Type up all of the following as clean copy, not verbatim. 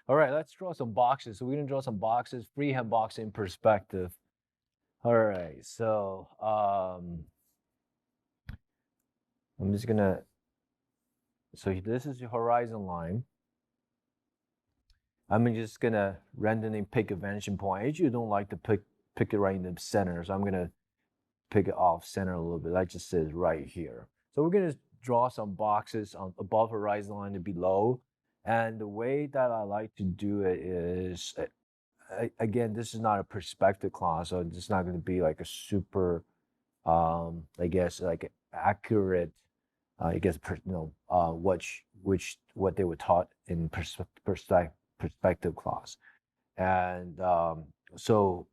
All right, let's draw some boxes. So we're gonna draw some boxes, freehand box in perspective. All right, so I'm just gonna, so this is your horizon line. I'm just gonna randomly pick a vanishing point. I usually don't like to pick it right in the center, so I'm gonna pick it off center a little bit. That just says right here. So we're gonna draw some boxes on above horizon line and below. And the way that I like to do it is, again, this is not a perspective class, so it's not going to be like a super, I guess, like accurate, I guess, what they were taught in perspective class. And so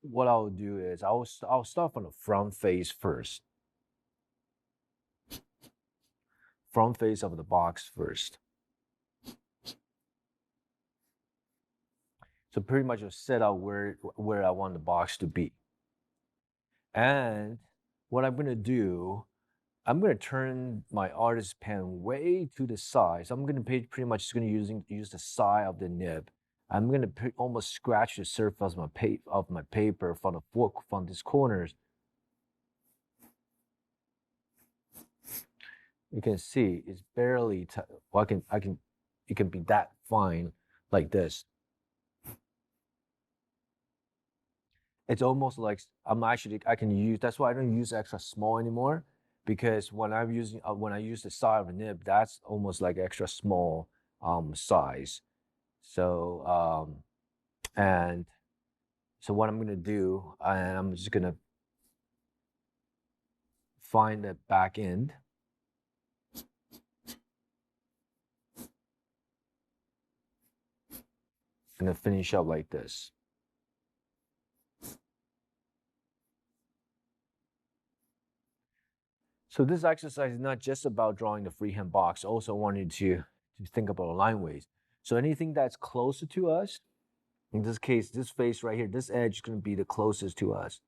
what I'll do is I'll start from the front face first. Front face of the box first. So pretty much just set out where I want the box to be. And what I'm gonna do, I'm gonna turn my artist pen way to the side. So I'm gonna pretty much just gonna use the side of the nib. I'm gonna almost scratch the surface of my paper from these corners. You can see it's barely. Well, it can be that fine like this. It's almost like I can use. That's why I don't use extra small anymore, because when I use the side of a nib, that's almost like extra small size. So and so what I'm gonna do, I'm just gonna find the back end. I'm gonna finish up like this. So this exercise is not just about drawing the freehand box. I also want you to think about line weights. So anything that's closer to us, in this case, this face right here, this edge is going to be the closest to us.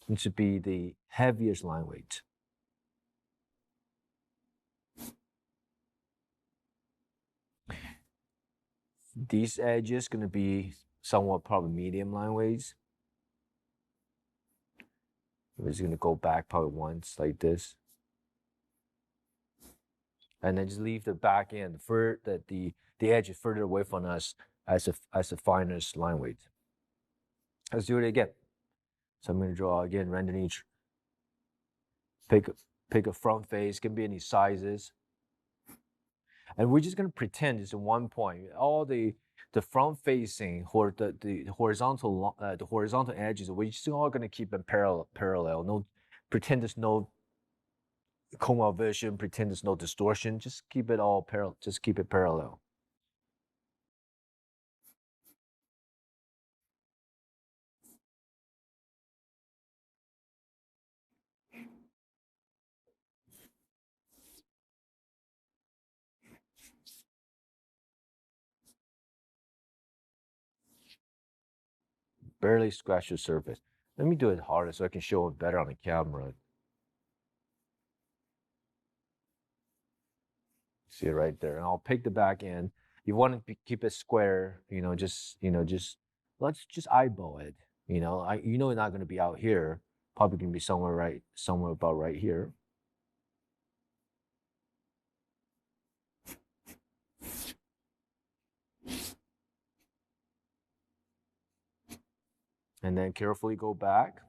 It should be the heaviest line weight. These edges going to be somewhat probably medium line weights. We're just going to go back probably once like this. And then just leave the back end the edge is further away from us as the finest line weight. Let's do it again. So I'm going to draw again randomly. Pick a front face, can be any sizes. And we're just going to pretend it's in one point. All the front facing or the horizontal edges, we're just all going to keep them parallel. No, pretend there's no coma vision, pretend there's no distortion. Just keep it all parallel. Just keep it parallel. Barely scratch the surface. Let me do it harder so I can show it better on the camera. See it right there. And I'll pick the back end. You want to keep it square, let's just eyeball it. It's not going to be out here. Probably going to be somewhere about right here. And then carefully go back.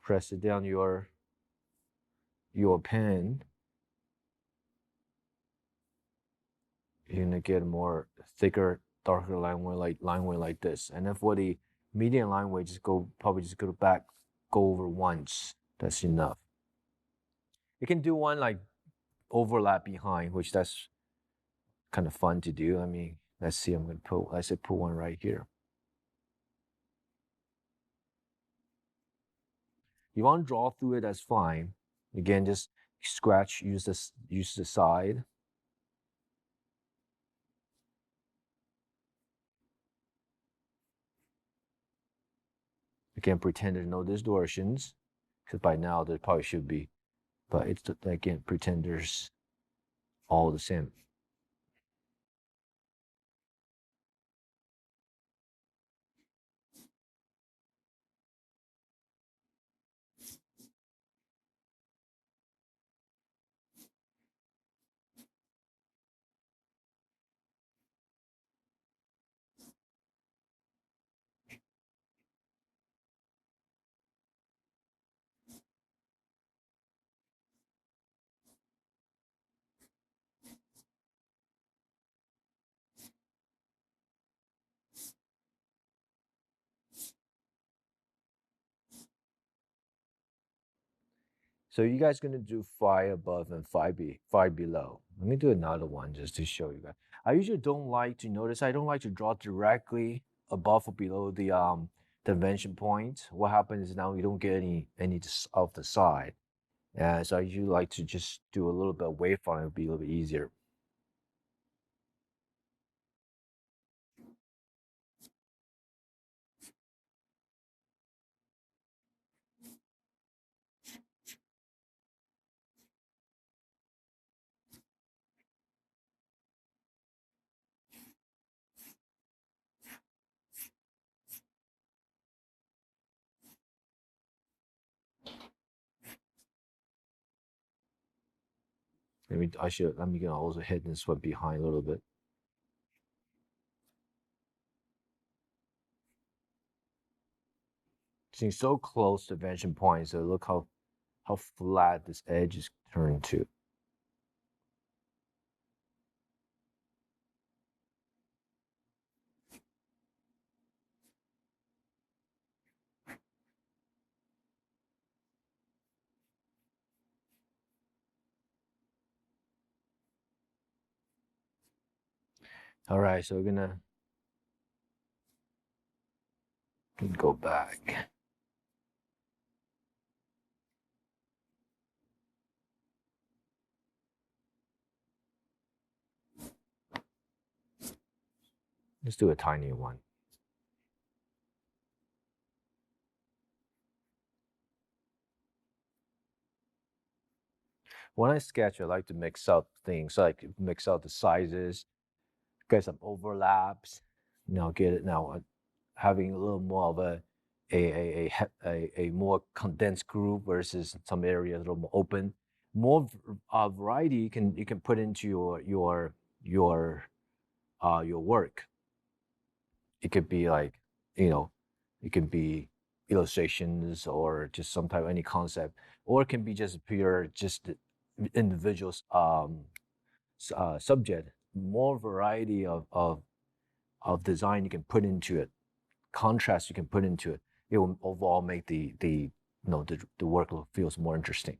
Press it down your pen. You're gonna get a more thicker, darker line weight like this. And then for the median line weight, probably just go back, go over once. That's enough. You can do one like overlap behind, which that's kind of fun to do. I mean, let's see. Let's say put one right here. You want to draw through it, that's fine. Again, just scratch, use the side. Again, pretend there's no distortions, because by now there probably should be, but it's again, pretend there's all the same. So you guys gonna do 5 above and five below. Let me do another one just to show you guys. I usually don't like to notice. I don't like to draw directly above or below the dimension point. What happens is now you don't get any of the side. So I usually like to just do a little bit away from it. It'll be a little bit easier. Let me also hit this one behind a little bit. Seems so close to dimension point. So look how flat this edge is turned to. All right, so we're gonna go back. Let's do a tiny one. When I sketch, I like to mix up things, like mix out the sizes, get some overlaps. Get it now. Having a little more of a more condensed group versus some areas a little more open. More variety you can put into your work. It could be like, you know, it can be illustrations or just some type of any concept, or it can be just pure just the individuals subject. More variety of design you can put into it, contrast you can put into it. It will overall make the work feels more interesting.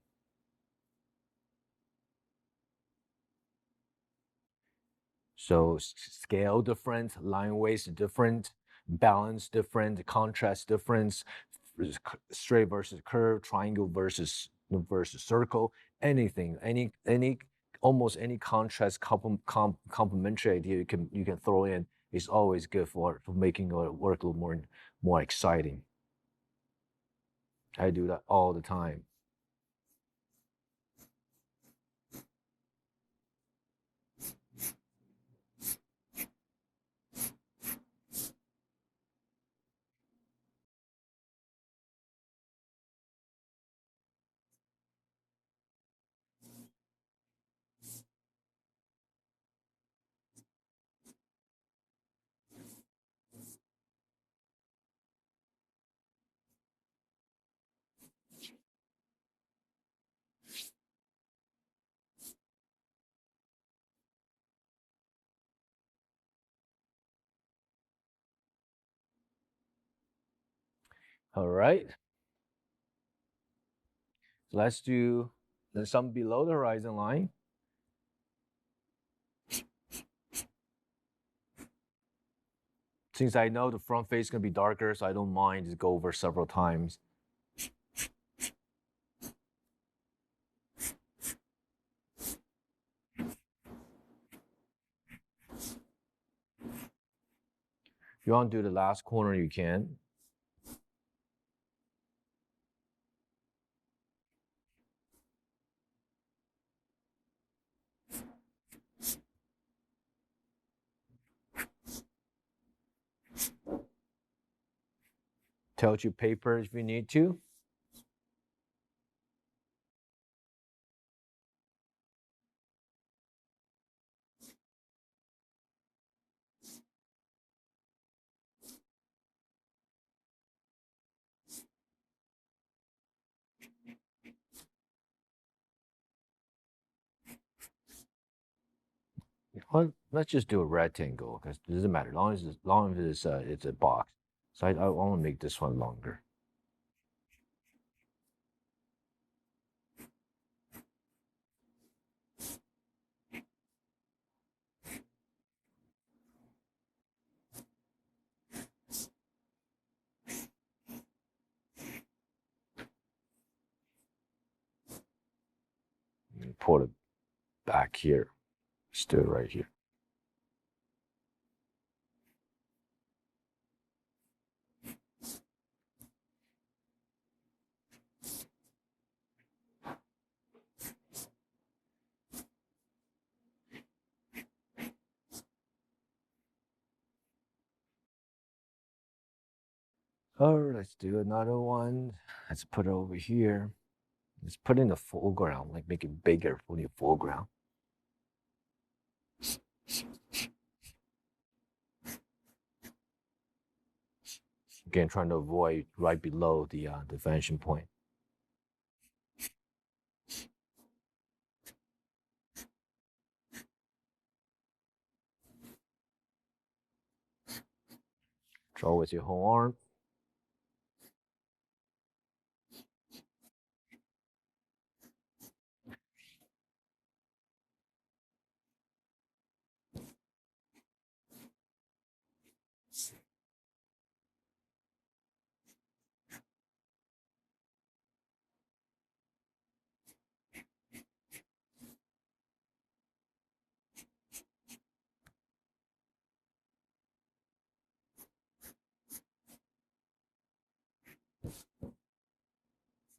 So scale different, line weights different, balance different, contrast difference, straight versus curve, triangle versus circle, anything, any almost any contrast complementary idea you can throw in is always good for making your work a little more exciting. I do that all the time. All right, so let's do some below the horizon line. Since I know the front face is gonna be darker, so I don't mind just go over several times. If you want to do the last corner, you can. Tilt your paper if you need to. Well, let's just do a rectangle because it doesn't matter. As long as it's a box. So I want to make this one longer. Put it back here. Still right here. All right, let's do another one. Let's put it over here. Let's put in the foreground, like make it bigger for the foreground. Again, trying to avoid right below the vanishing point. Draw with your whole arm.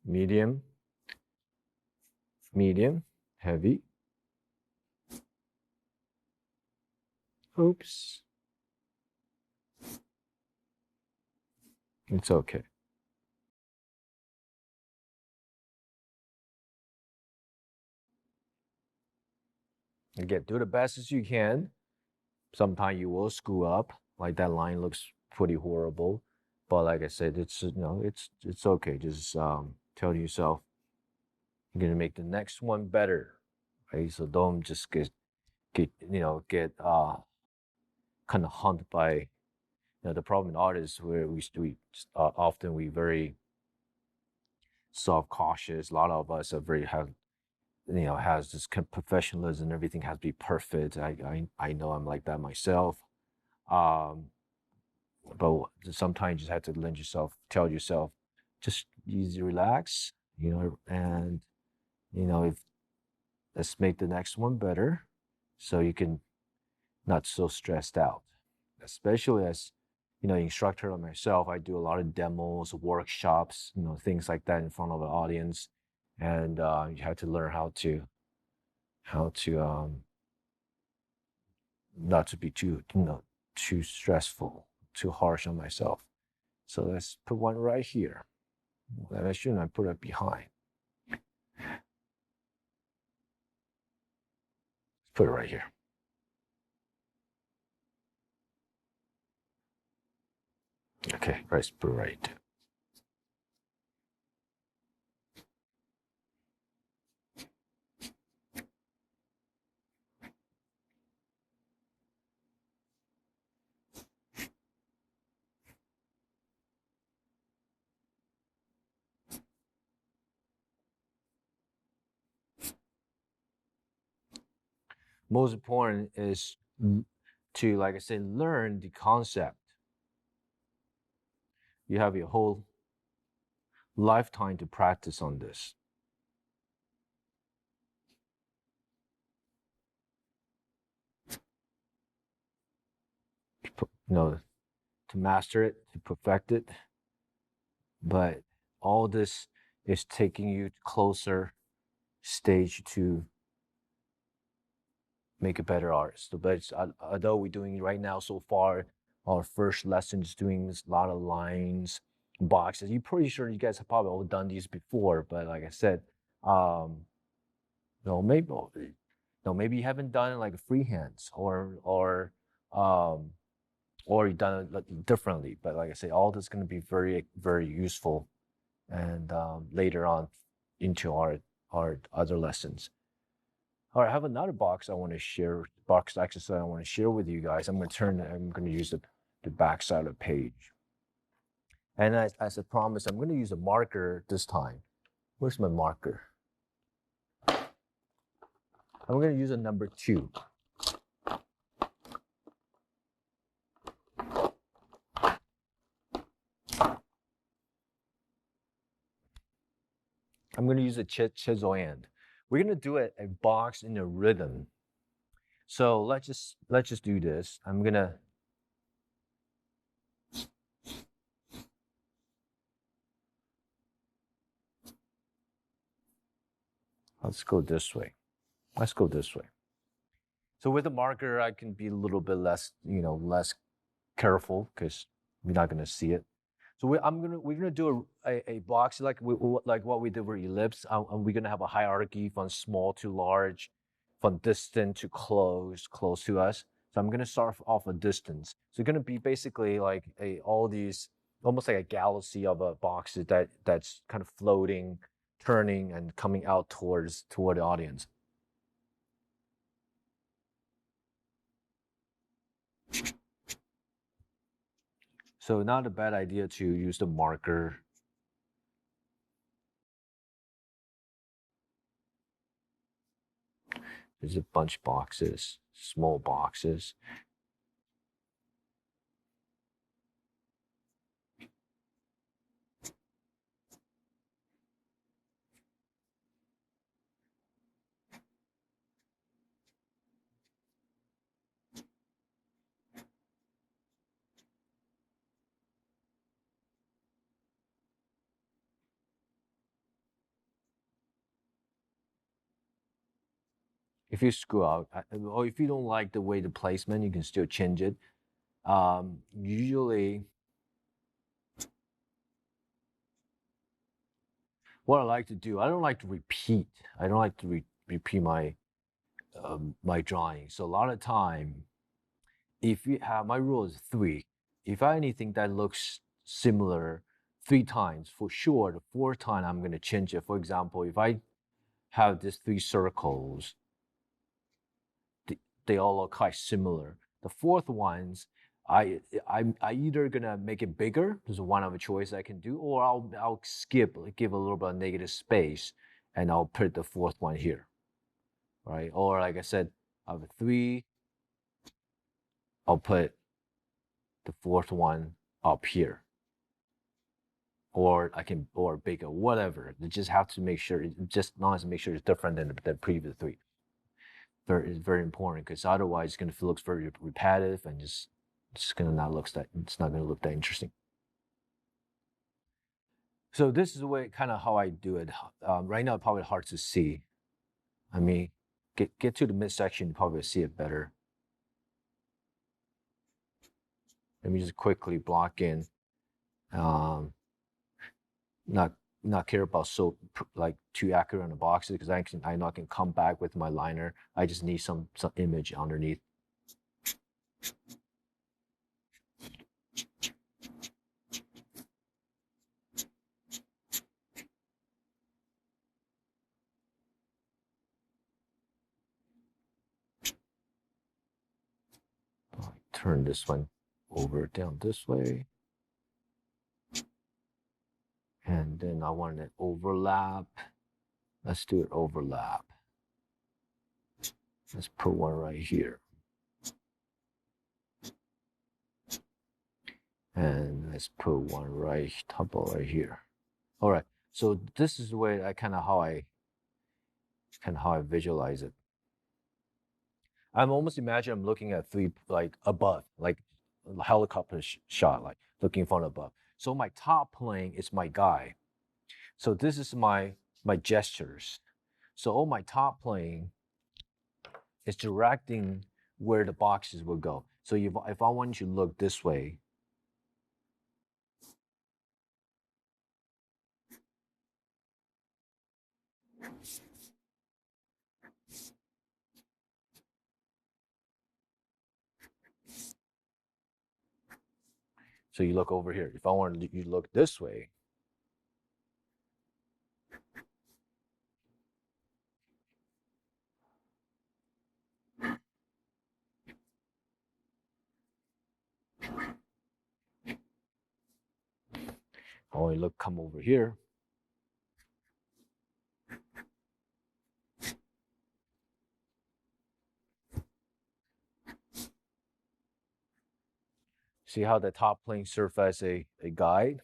Medium, medium, heavy. Oops. It's okay. Again, do the best as you can. Sometimes you will screw up. Like that line looks pretty horrible. But like I said, it's okay. Just tell yourself you're gonna make the next one better. Right? So don't just get kind of haunted by the problem in artists where often we very self cautious. A lot of us are very have has this kind of professionalism. Everything has to be perfect. I know I'm like that myself. Um, but sometimes you just have to tell yourself, just easy, relax, and if let's make the next one better, so you can not so stressed out. Especially as instructor of myself, I do a lot of demos, workshops, things like that in front of an audience, and you have to learn how to not to be too stressful, too harsh on myself. So let's put one right here. I shouldn't I put it behind. Put it right here. Okay, let's put it right. Most important is to, like I said, learn the concept. You have your whole lifetime to practice on this. To master it, to perfect it. But all this is taking you closer stage to make a better artist. But although we're doing right now so far, our first lesson is doing a lot of lines, boxes. You're pretty sure you guys have probably all done these before, but like I said, no, maybe no, maybe you haven't done it like freehands um, or you've done it like, differently. But like I say, all this is going to be very useful, and later on into our other lessons. All right, I have another box I want to share, box exercise I want to share with you guys. I'm going to use the back side of the page. And as I promised, I'm going to use a marker this time. Where's my marker? I'm going to use a number 2. I'm going to use a chisel end. We're going to do a box in a rhythm. So let's just do this. Let's go this way. Let's go this way. So with the marker, I can be a little bit less, less careful because you're not going to see it. So we're gonna do a box like like what we did with ellipse. And we're gonna have a hierarchy from small to large, from distant to close to us. So I'm gonna start off a distance. So it's gonna be basically like all these almost like a galaxy of boxes that's kind of floating, turning, and coming out toward the audience. So not a bad idea to use the marker. There's a bunch of boxes, small boxes. If you screw out, or if you don't like the way the placement, you can still change it. Usually, what I like to do, I don't like to repeat. I don't like to repeat my drawing. So a lot of time, if you have my rule is 3. If I anything that looks similar 3 times, for sure, the 4th time I'm going to change it. For example, if I have these 3 circles, they all look quite similar. The 4th ones, I either gonna make it bigger. There's one of a choice I can do, or I'll skip, give a little bit of negative space, and I'll put the 4th one here, right? Or like I said, I have a 3. I'll put the 4th one up here, or or bigger, whatever. You just have to make sure, just not to make sure it's different than the previous 3. Is very important because otherwise it's gonna look very repetitive and it's gonna not look that it's not gonna look that interesting. So this is the way kind of how I do it. Right now, probably hard to see. I mean, get to the midsection, you probably see it better. Let me just quickly block in. Um, not not care about so like too accurate on the boxes because I know I can come back with my liner. I just need some image underneath. Turn this one over down this way. And then I want an overlap. Let's do an overlap. Let's put one right here. And let's put one right top of right here. All right. So this is the way I kind of how I visualize it. I'm almost imagine I'm looking at 3 like above, like a helicopter shot, like looking from above. So my top plane is my guy. So this is my gestures. So all my top plane is directing where the boxes will go. So if I want you to look this way, So you look over here. If I want you to look this way, I want you to look, come over here. See how the top plane serves as a guide?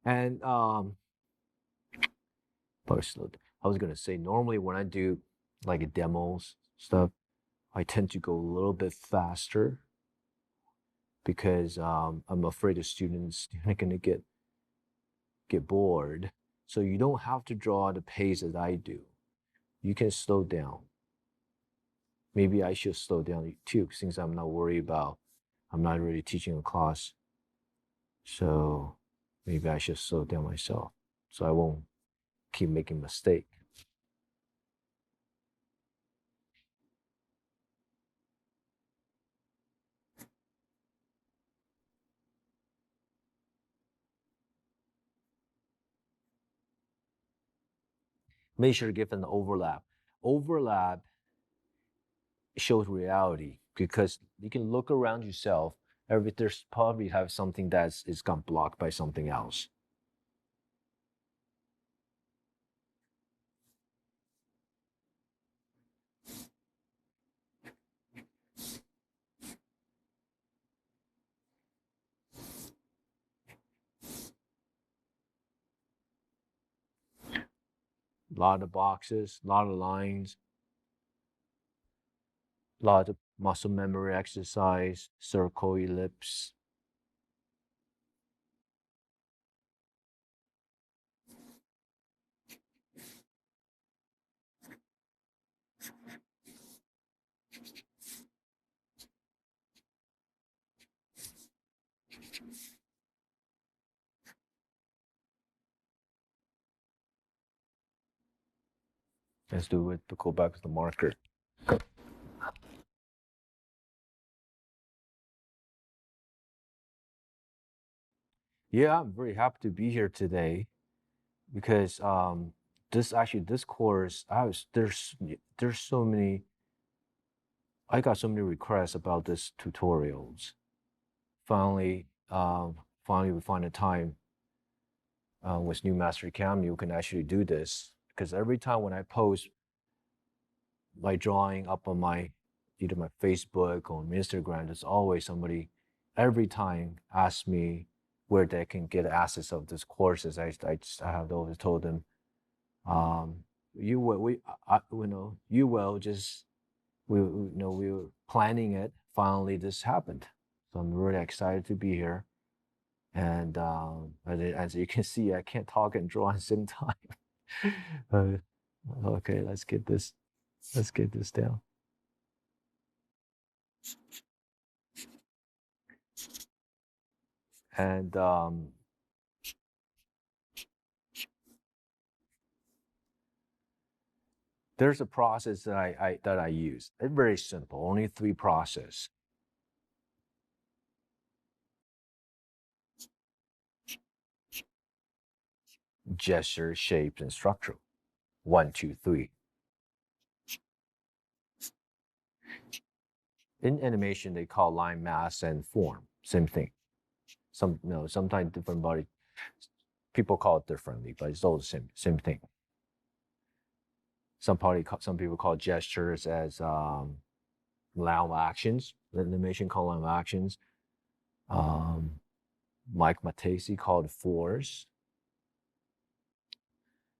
And I was gonna say normally when I do like a demos stuff, I tend to go a little bit faster because I'm afraid the students are gonna get bored. So you don't have to draw the pace as I do. You can slow down. Maybe I should slow down too, since I'm not worried about I'm not really teaching a class. So maybe I should slow down myself so I won't keep making mistake. Make sure to give an overlap. Overlap shows reality because you can look around yourself. There's probably have something that's is got blocked by something else. A lot of boxes, a lot of lines, a lot of muscle memory exercise, circle, ellipse. Let's do it. Go back to the marker. Yeah, I'm very happy to be here today because this course there's so many I got so many requests about this tutorials. Finally, finally we find a time with New Master Academy we can actually do this because every time when I post my drawing up on my either my Facebook or Instagram, there's always somebody every time asks me where they can get access of these courses. I have always told them, you will you will just we were planning it. Finally, this happened, so I'm really excited to be here. And as you can see, I can't talk and draw at the same time. uh, okay, let's get this down. And there's a process that I use. It's very simple, only three process: gesture, shapes, and structural. One, two, three. In animation, they call line, mass, and form. Same thing. Sometimes different body people call it differently, but it's all the same thing. Some people call gestures as line actions. The animation call line actions. Um, Mike Matesi called force,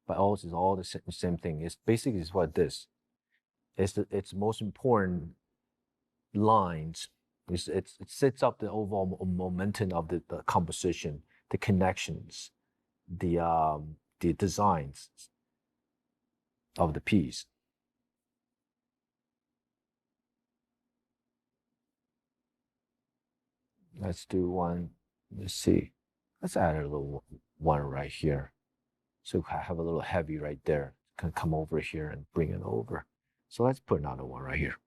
but also it's all the same thing. It's basically is what this. its most important lines. It sets up the overall momentum of the composition, the connections, the designs of the piece. Let's do one. Let's see. Let's add a little one right here. So I have a little heavy right there. Can come over here and bring it over. So let's put another one right here.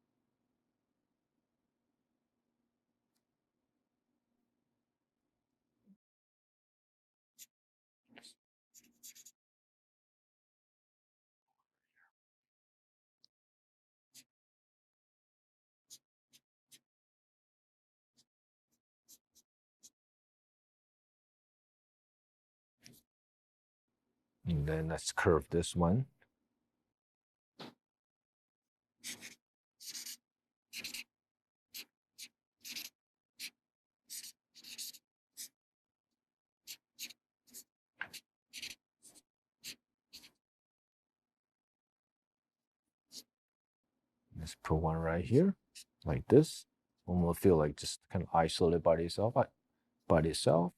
And then let's curve this one. Let's put one right here, like this. One will feel like just kind of isolated by itself. By itself.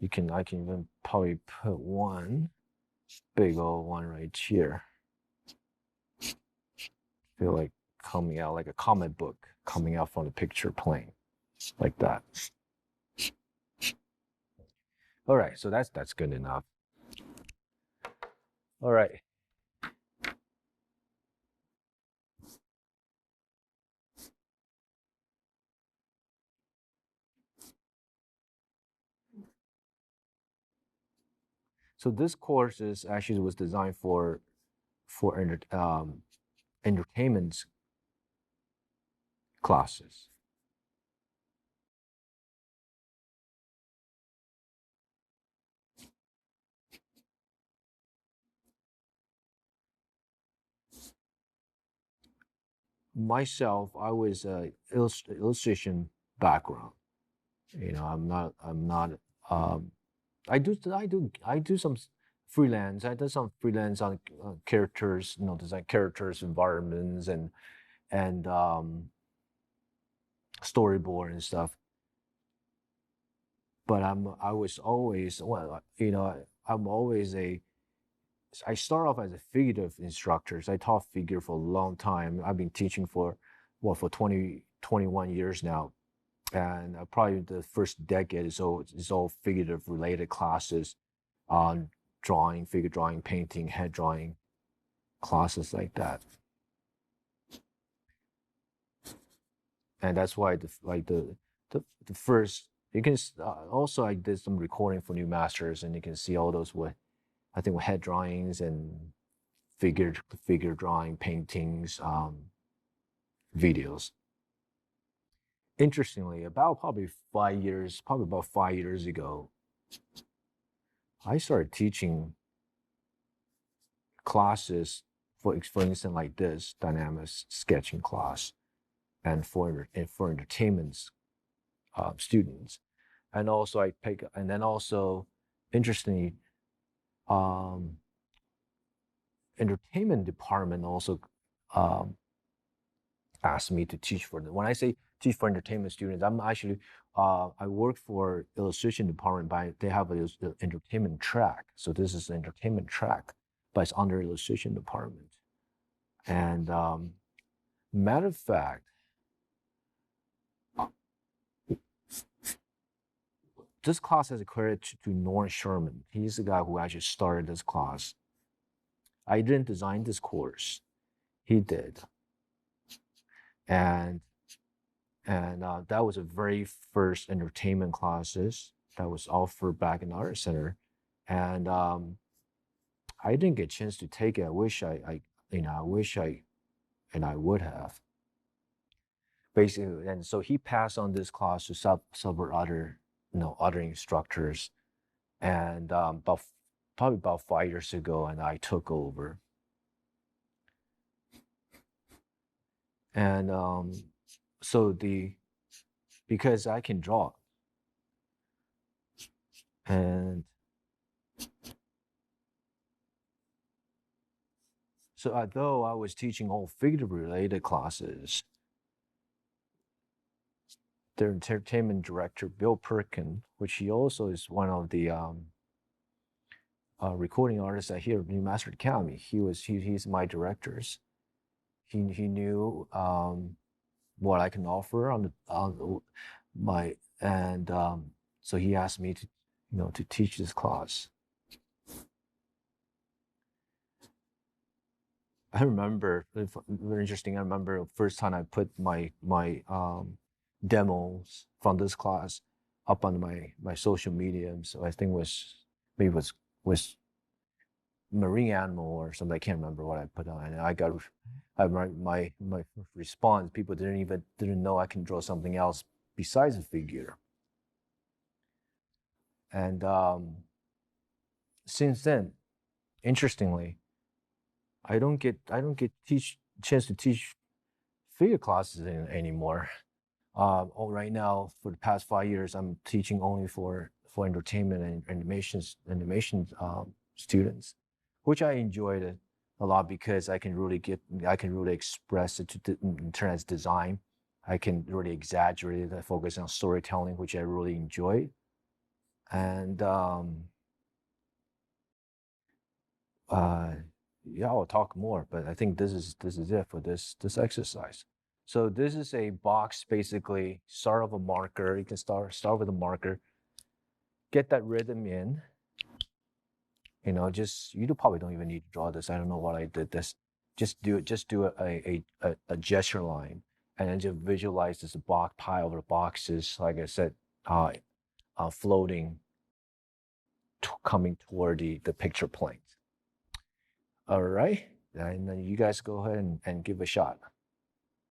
I can even probably put one big old one right here. Feel like coming out like a comic book coming out from the picture plane, like that. All right, so that's good enough. All right. So this course is actually was designed for entertainment classes. Myself, I was a illustration background. I'm not. Um, I do some freelance. I do some freelance on characters, design characters, environments, and storyboard and stuff. But I was always well, I'm always a. I start off as a figurative instructor. So I taught figure for a long time. I've been teaching for 21 years now, and probably the first decade is all figurative related classes on drawing, figure drawing, painting, head drawing, classes like that. And that's why the first you can also I did some recording for new masters, and you can see all those with I think with head drawings and figure drawing, paintings, videos. Interestingly, probably about 5 years ago, I started teaching classes for instance like this dynamic sketching class and for entertainment students, and also I pick and then also interestingly, um, entertainment department also um, asked me to teach for them. When I say teach for entertainment students, I'm actually I work for illustration department, but they have a entertainment track. So this is an entertainment track, but it's under illustration department. And matter of fact, this class has a credit to Norm Sherman. He's the guy who actually started this class. I didn't design this course. He did. And that was the very first entertainment classes that was offered back in the art center. And I didn't get a chance to take it. I wish I wish and I would have. Basically, and so he passed on this class to several other, other instructors. And probably about 5 years ago, and I took over. And so because I can draw, and So although I was teaching all figure-related classes, their entertainment director, Bill Perkin, which he also is one of the recording artists I hear New Master Academy. He's my directors. He knew what I can offer on my and so he asked me to to teach this class. I remember very interesting. I remember the first time I put my demos from this class up on my social media. So I think maybe was marine animal or something. I can't remember what I put on. And my response. People didn't know I can draw something else besides a figure. And since then, interestingly, I don't get teach chance to teach figure classes anymore. Right now, for the past 5 years, I'm teaching only for entertainment and animation students, which I enjoyed it a lot because I can really express it in terms of design. I can really exaggerate it. I focus on storytelling, which I really enjoy, and uh, yeah, I'll talk more, but I think this is it for this exercise. So this is a box, basically. Start with a marker. You can start with a marker. Get that rhythm in. Just you probably don't even need to draw this. I don't know what I did this. Just do it. Just do a gesture line, and then just visualize this box pile of boxes. Like I said, floating, coming toward the picture plane. All right, and then you guys go ahead and give a shot.